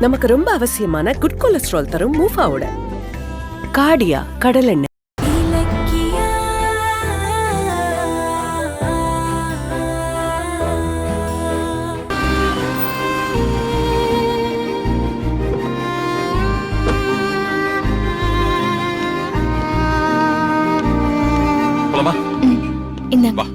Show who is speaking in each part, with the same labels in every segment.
Speaker 1: நமக்கு ரொம்ப அவசியமான குட் கொலஸ்ட்ரால் தரும் மூஃபாவோட கார்டியா கடலெண்ணெய்.
Speaker 2: இந்தாங்க.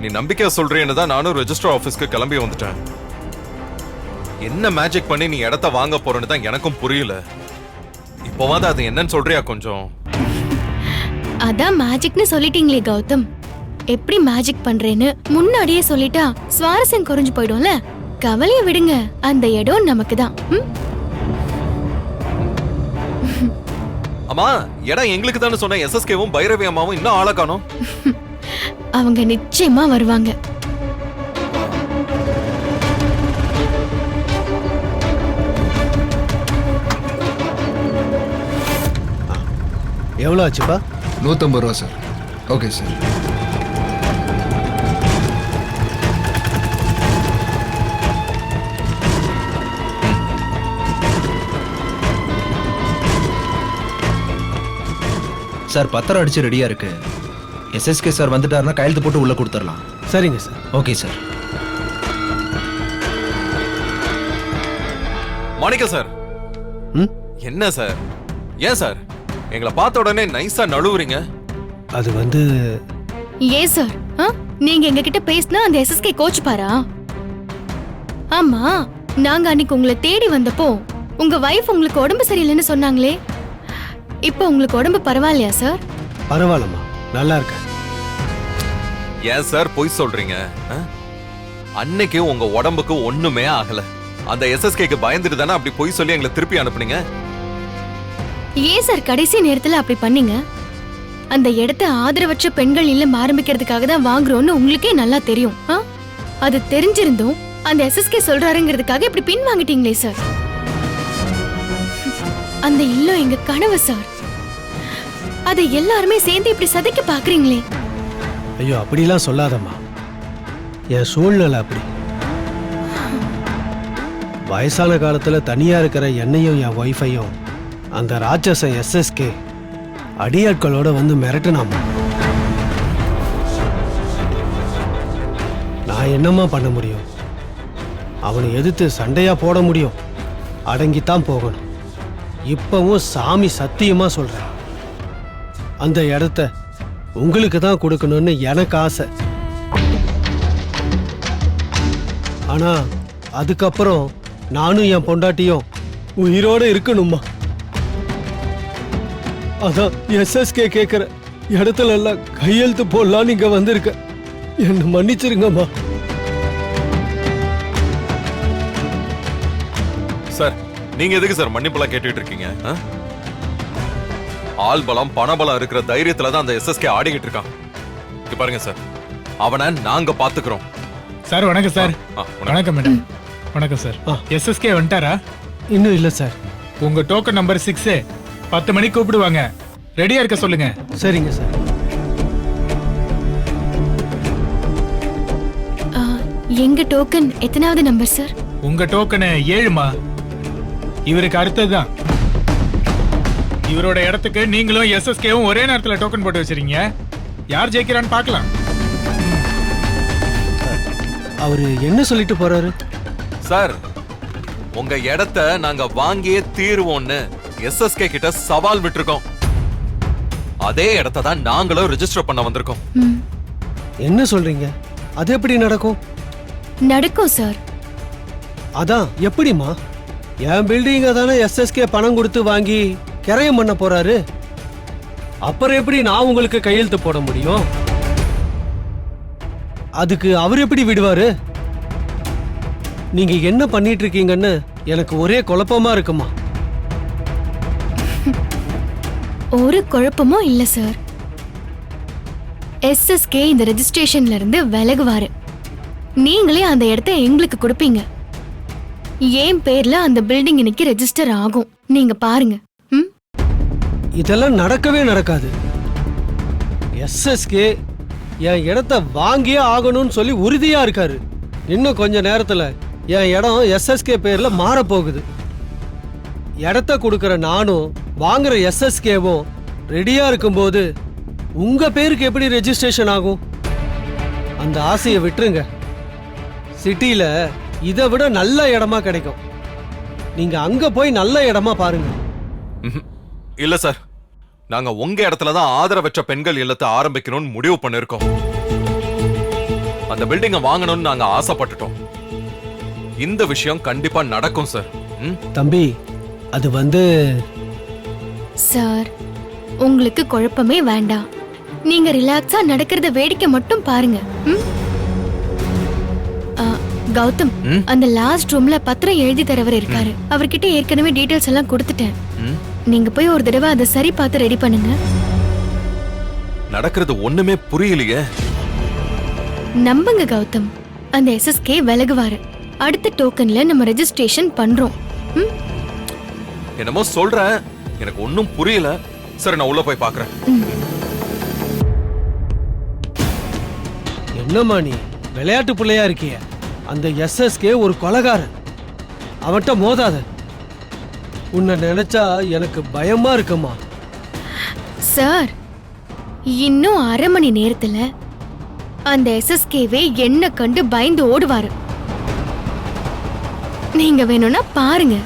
Speaker 3: நீ நம்பிக்கையா சொல்றேன்னு தான் நானும் ரெஜிஸ்டர் ஆபீஸ்க்கு கிளம்பி வந்துட்டேன். என்ன மேஜிக் பண்ணி நீ இடத்த வாங்க போறேன்னு தான் எனக்கும் புரியல. இப்போவாது அது என்னன்னு சொல்றியா கொஞ்சம்?
Speaker 2: அதான் மேஜிக்னு சொல்லிட்டீங்களே கௌதம், எப்படி மேஜிக் பண்றேன்னு முன்னாடியே சொல்லிட்டா சுவாரஸ்யம் குறைஞ்சு போயிடும்ல. கவலைய விடுங்க, அந்த இடம் நமக்கு தான்.
Speaker 3: அம்மா, இடம் எங்களுக்கு தானே சொன்ன. எஸ்எஸ்கேவும் பைரவி அம்மாவும் இன்னும் ஆளை காணோம்.
Speaker 2: அவங்க நிச்சயமா வருவாங்க.
Speaker 4: எவ்வளோ ஆச்சுப்பா?
Speaker 5: 150 ரூபா சார். Okay sir.
Speaker 6: சார் பத்திரம் அடிச்சு ரெடியா இருக்கு. எஸ்எஸ்கே சார் வந்துட்டாருன்னா கையெழுத்து போட்டு உள்ள கொடுத்துடலாம்.
Speaker 4: சரிங்க sir.
Speaker 6: Okay sir.
Speaker 3: Manikka sir. என்ன சார்? ஏன் சார் எங்களை பார்த்த உடனே நைஸா நழுவுறீங்க?
Speaker 4: அது வந்து
Speaker 2: ஏன் சார், நீங்க எங்க கிட்ட பேசினா அந்த எஸ்எஸ்கே கோச் பாரா? ஆமா, நாங்க அன்னைக்கு உங்களை தேடி வந்தப்போ உங்க வைஃப் உங்களுக்கு உடம்பு சரியில்லைன்னு சொன்னாங்களே, இப்போ உங்களுக்கு உடம்பு பரவாயில்லையா சார்?
Speaker 4: பரவாயில்லம்மா, நல்லா இருக்கேன்.
Speaker 3: ஏன் சார் பொய் சொல்றீங்க? அன்னைக்கு உங்க உடம்புக்கு ஒண்ணுமே ஆகல. அந்த எஸ்எஸ்கேக்கு பயந்துட்டு தானே அப்படி பொய் சொல்லி எங்களை திருப்பி அனுப்புனீங்க.
Speaker 2: ஏன் சார் கடைசி நேரத்துல அப்படி பண்ணீங்க? அந்த இடத்த ஆதரவற்ற பெண்கள் இல்லம் ஆரம்பிக்கிறதுக்காக தான் வாங்குறோம்னு உங்களுக்கே நல்லா தெரியும். அது தெரிஞ்சிருந்தும் அந்த எஸ்எஸ்கே சொல்றாருங்கிறதுக்காக இப்படி பின் வாங்கிட்டீங்களே சார். அந்த இல்லம் எங்க கனவு சார். அதை எல்லாருமே சேர்ந்து இப்படி சதைக்க பாக்குறீங்களே.
Speaker 4: ஐயோ, அப்படிலாம் சொல்லாதம்மா. என் சூழ்நிலை அப்படி. வயசான காலத்துல தனியா இருக்கிற என்னையும் என் ஒய்ஃபையும் அந்த ராட்சசன் எஸ்எஸ்கே அடியாட்களோட வந்து மிரட்டினாமா. நான் என்னம்மா பண்ண முடியும்? அவனை எதிர்த்து சண்டையா போட முடியும்? அடங்கித்தான் போகணும். இப்பவும் சாமி சத்தியமா சொல்றேன், அந்த இடத்த உங்களுக்கு தான் கொடுக்கணும்னு எனக்கு ஆசை. ஆனா அதுக்கப்புறம் நானும் என் பொண்டாட்டியும் உயிரோட இருக்கணுமா. அதான் எஸ்எஸ்கே கேட்கிற இடத்துல எல்லாம் கையெழுத்து போடலாம் நீங்க வந்திருக்க. என்ன மன்னிச்சிருங்கம்மா.
Speaker 3: சார், நீங்க எதுக்கு சார் மன்னிப்பெல்லாம் கேட்டுட்டு இருக்கீங்க? ஆள் பலம் பணபலம் இருக்கிற தைரியத்துல தான் அந்த எஸ்எஸ்கே ஆடிக்கிட்டு இருக்கான். இங்க பாருங்க சார், அவனை நாங்க பாத்துக்கிறோம்.
Speaker 7: சார் வணக்கம் சார். வணக்கம் மேடம். வணக்கம் சார். எஸ்எஸ்கே வந்துட்டாரா?
Speaker 4: இன்னும் இல்ல சார்.
Speaker 7: உங்க டோக்கன் நம்பர் 6 10 மணிக்கு கூப்பிடுவாங்க, ரெடியா இருக்க சொல்லுங்க.
Speaker 4: சரிங்க சார்.
Speaker 2: எங்க டோக்கன் எத்தனாவது நம்பர் சார்?
Speaker 7: உங்க டோக்கன் 7மா. இவருக்கு அடுத்ததுதான். இவரோட இடத்துக்கு நீங்களும் எஸ்எஸ்கேவும் ஒரே நேரத்துல டோக்கன் போட்டு வச்சிருக்கீங்க. யார் ஜெயிக்கிறான்னு பார்க்கலாம்.
Speaker 4: அவரு என்ன சொல்லிட்டு போறாரு?
Speaker 3: சார், உங்க இடத்த நாங்க வாங்கியே தீருவோம்னு எஸ்எஸ்கே கிட்ட சவால் விட்டுருக்கோம். அதே இடத்த தான் நாங்களும் ரெஜிஸ்டர் பண்ண வந்திருக்கோம்.
Speaker 4: என்ன சொல்றீங்க? அது எப்படி நடக்கும்?
Speaker 2: நடக்கும் சார்.
Speaker 4: அதான் எப்படிமா? என் பில்டிங்க தானே எஸ்எஸ்கே பணம் கொடுத்து வாங்கி கிரயம் பண்ண போறாரு. அப்புறம் எப்படி நான் உங்களுக்கு கையெழுத்து போட முடியும்? அதுக்கு அவர் எப்படி விடுவாரு? நீங்க என்ன பண்ணிட்டு இருக்கீங்கன்னு எனக்கு ஒரே குழப்பமா இருக்குமா.
Speaker 2: ஒரு குழப்பமும் இல்ல சார். எஸ்எஸ்கே இந்த ரெஜிஸ்ட்ரேஷன்ல இருந்து விலகுவாரு. நீங்களே அந்த இடத்தை எங்களுக்கு கொடுப்பீங்க. ஏன் பேர்ல அந்த பில்டிங் இன்னைக்கு ரெஜிஸ்டர் ஆகும். நீங்க பாருங்க.
Speaker 4: இதெல்லாம் நடக்கவே நடக்காது. எஸ்எஸ்கே என் இடத்த வாங்கியே ஆகணும்னு சொல்லி உறுதியா இருக்காரு. இன்னும் கொஞ்ச நேரத்துல என் இடம் எஸ்எஸ்கே பேர்ல மாறப்போகுது. இடத்த கொடுக்கற நானும் வாங்குற எஸ்எஸ்கேவும் ரெடியா இருக்கும்போது உங்க பேருக்கு எப்படி ரெஜிஸ்ட்ரேஷன் ஆகும்? அந்த ஆசையை விட்டுருங்க. சிட்டில இதை விட நல்ல இடமா கிடைக்கும். நீங்க அங்க போய் நல்ல இடமா பாருங்க.
Speaker 3: இல்ல சார், நாங்க உங்க இடத்துல தான் ஆதரவற்ற பெண்கள் இல்லத்தை ஆரம்பிக்கணும்னு முடிவு பண்ணிருக்கோம். அந்த பில்டிங்க வாங்கணும்னு நாங்க ஆசைப்பட்டுட்டோம். இந்த விஷயம் கண்டிப்பா நடக்கும் சார்.
Speaker 4: தம்பி, அது
Speaker 2: சார், உங்களுக்கு குழப்பமே வேண்டாம். நீங்க ரிலாக்ஸா நடக்கிறத வேடிக்கை மட்டும் பாருங்க. கௌதம், அந்த லாஸ்ட் ரூம்ல பத்திரம் எழுதி தரவர் இருக்காரு. அவர்கிட்ட ஏற்கனவே டீடைல்ஸ் எல்லாம் கொடுத்துட்டேன். நீங்க போய் ஒரு தடவை அதை சரி பார்த்து ரெடி பண்ணுங்க.
Speaker 3: நடக்கிறது ஒண்ணுமே புரியலையே.
Speaker 2: நம்புங்க கௌதம், அந்த எஸ்எஸ்கே விலகுவாரு. அடுத்த டோக்கன்ல நம்ம ரெஜிஸ்ட்ரேஷன் பண்றோம்.
Speaker 3: என்னமோ சொல்றேன், எனக்கு ஒன்னும் புரியல. சரி, நான் உள்ள போய் பாக்குறேன்.
Speaker 4: என்னம்மா நீ விளையாட்டு பிள்ளையா இருக்கிய? அந்த எஸ்எஸ்கே ஒரு கொலைகாரன். அவன்கிட்ட மோதாத. உன்னை நினைச்சா எனக்கு பயமா இருக்குமா.
Speaker 2: சார், இன்னும் அரை மணி நேரத்துல அந்த எஸ்எஸ்கேவே என்ன கண்டு பயந்து ஓடுவாரு. நீங்க வேணும்னா பாருங்க.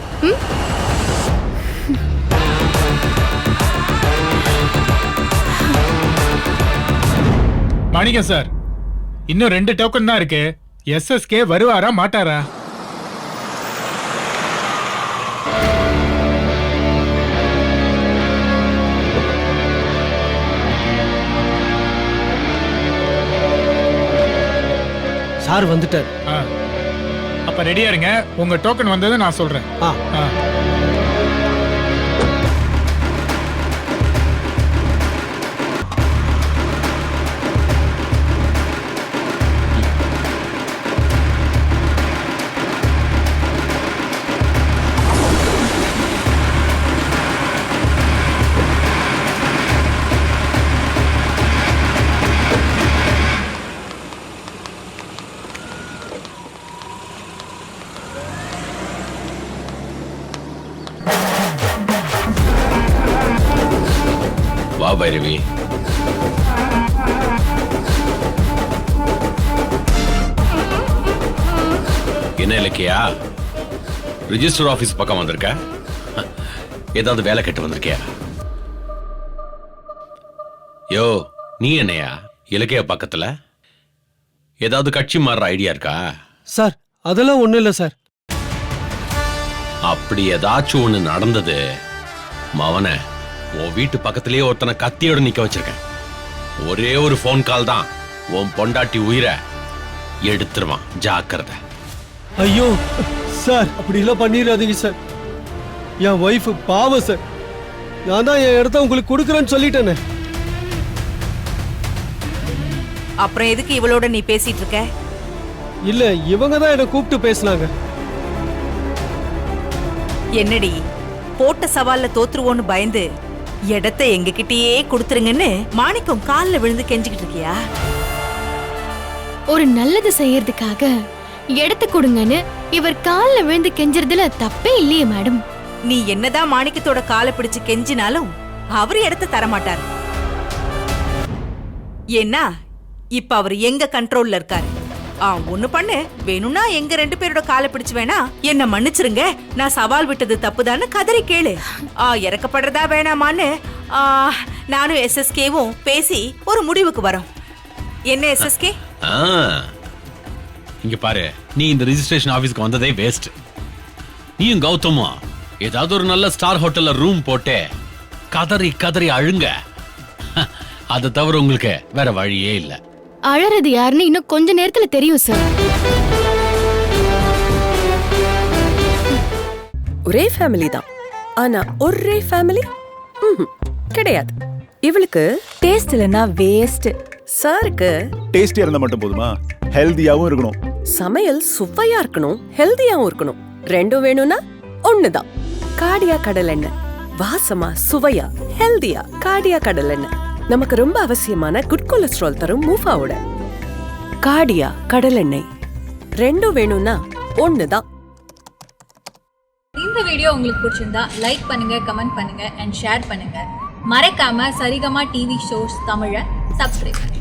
Speaker 7: மாணிக்கம் சார், இன்னும் 2 டோக்கன் தான் இருக்கு. எஸ்எஸ்கே வருவாரா மாட்டாரா?
Speaker 4: சார் வந்துட்டார்.
Speaker 7: அப்ப ரெடியா இருங்க. உங்க டோக்கன் வந்ததை நான் சொல்றேன்.
Speaker 8: வா பைரவி. என்ன இலக்கியா, ரிஜிஸ்டர் ஆபீஸ் பக்கம் வந்திருக்க? ஏதாவது வேலை கேட்டு வந்திருக்கியா? யோ, நீ என்னையா இலக்கிய பக்கத்துல ஏதாவது கட்சி மாறுற ஐடியா இருக்கா?
Speaker 4: சார், அதெல்லாம் ஒண்ணும் இல்ல சார்.
Speaker 8: அப்படி ஏதாச்சும் ஒண்ணு நடந்தது, மவன உன் வீட்டு பக்கத்திலேயே ஒருத்தனை கத்தியோட நிக்க வச்சிருக்கேன். ஒரே ஒரு போன் கால் தான் உன் பொண்டாட்டி உயிரை எடுத்துருவான். ஜாக்கிரதை.
Speaker 4: ஐயோ சார், அப்படி எல்லாம் பண்ணிடாதீங்க சார். என் ஒய்ஃப் பாவம் சார். நான் தான் என் இடத்த உங்களுக்கு கொடுக்குறேன்னு சொல்லிட்டேனே.
Speaker 1: அப்புறம் எதுக்கு இவளோட நீ பேசிட்டு இருக்க?
Speaker 4: இல்ல, இவங்க தான் என்ன கூப்பிட்டு பேசினாங்க.
Speaker 1: என்னடி, போட்ட சவால்ல தோத்துருவோன்னு பயந்து இடத்த எங்க கிட்டயே கொடுத்துருங்கன்னு மாணிக்கம் கால்ல விழுந்து கெஞ்சிக்கிட்டு இருக்கியா?
Speaker 2: ஒரு நல்லது செய்யறதுக்காக இடத்த கொடுங்கன்னு இவர் கால்ல விழுந்து கெஞ்சறதுல தப்பே இல்லையே மேடம்.
Speaker 1: நீ என்னதான் மாணிக்கத்தோட காலை பிடிச்சு கெஞ்சினாலும் அவரு இடத்த தரமாட்டாரு. ஏன்னா இப்ப அவர் எங்க கண்ட்ரோல்ல இருக்காரு. ஒண்ணு பண்ணு, வேணும்னா எங்க 2 பேரோட காலை பிடிச்சு வேணா என்ன மன்னிச்சிருங்க, நான் சவால் விட்டது தப்புதான்னு கதறி கேளு. இறக்கப்படுறதா வேணாமான்னு நானும் எஸ்எஸ்கேவும் பேசி ஒரு முடிவுக்கு வரோம். என்ன எஸ்எஸ்கே?
Speaker 8: இங்க பாரு, நீ இந்த ரெஜிஸ்ட்ரேஷன் ஆபீஸ்க்கு வந்ததே வேஸ்ட். நீயும் கௌதமும் ஏதாவது ஒரு நல்ல ஸ்டார் ஹோட்டல்ல ரூம் போட்டு கதறி கதறி அழுங்க. அதை தவிர உங்களுக்கு வேற வழியே இல்ல.
Speaker 2: அழறது யாருன்னு இன்னும் கொஞ்ச நேரத்துல தெரியும் சார்.
Speaker 1: ஒரே ஃபேமிலி தான், ஆனா ஒரே ஃபேமிலி கிடையாது. இவளுக்கு டேஸ்ட் இல்லனா வேஸ்ட். சாருக்கு
Speaker 9: டேஸ்டியா இருந்தா மட்டும் போதுமா? ஹெல்தியாவும் இருக்கணும்.
Speaker 1: சமையல் சுவையா இருக்கணும், ஹெல்தியாவும் இருக்கணும். ரெண்டும் வேணும்னா ஒண்ணுதான். காடியா கடலெண்ணெய். வாசமா சுவையா ஹெல்தியா காடியா கடலெண்ணெய்.
Speaker 10: நமக்கு ரொம்ப அவசியமான குட் கொலஸ்ட்ரால் தரும் மூஃபாவோட கார்டியா கடலெண்ணெய் ரெண்டும் வேணும்னா ஒண்ணுதான்.
Speaker 11: இந்த வீடியோ உங்களுக்கு பிடிச்சிருந்தா லைக் பண்ணுங்க, கமெண்ட் பண்ணுங்க அண்ட் ஷேர் பண்ணுங்க. மறக்காம சரிகமா டிவி ஷோஸ் தமிழை சப்ஸ்கிரைப் பண்ணுங்க.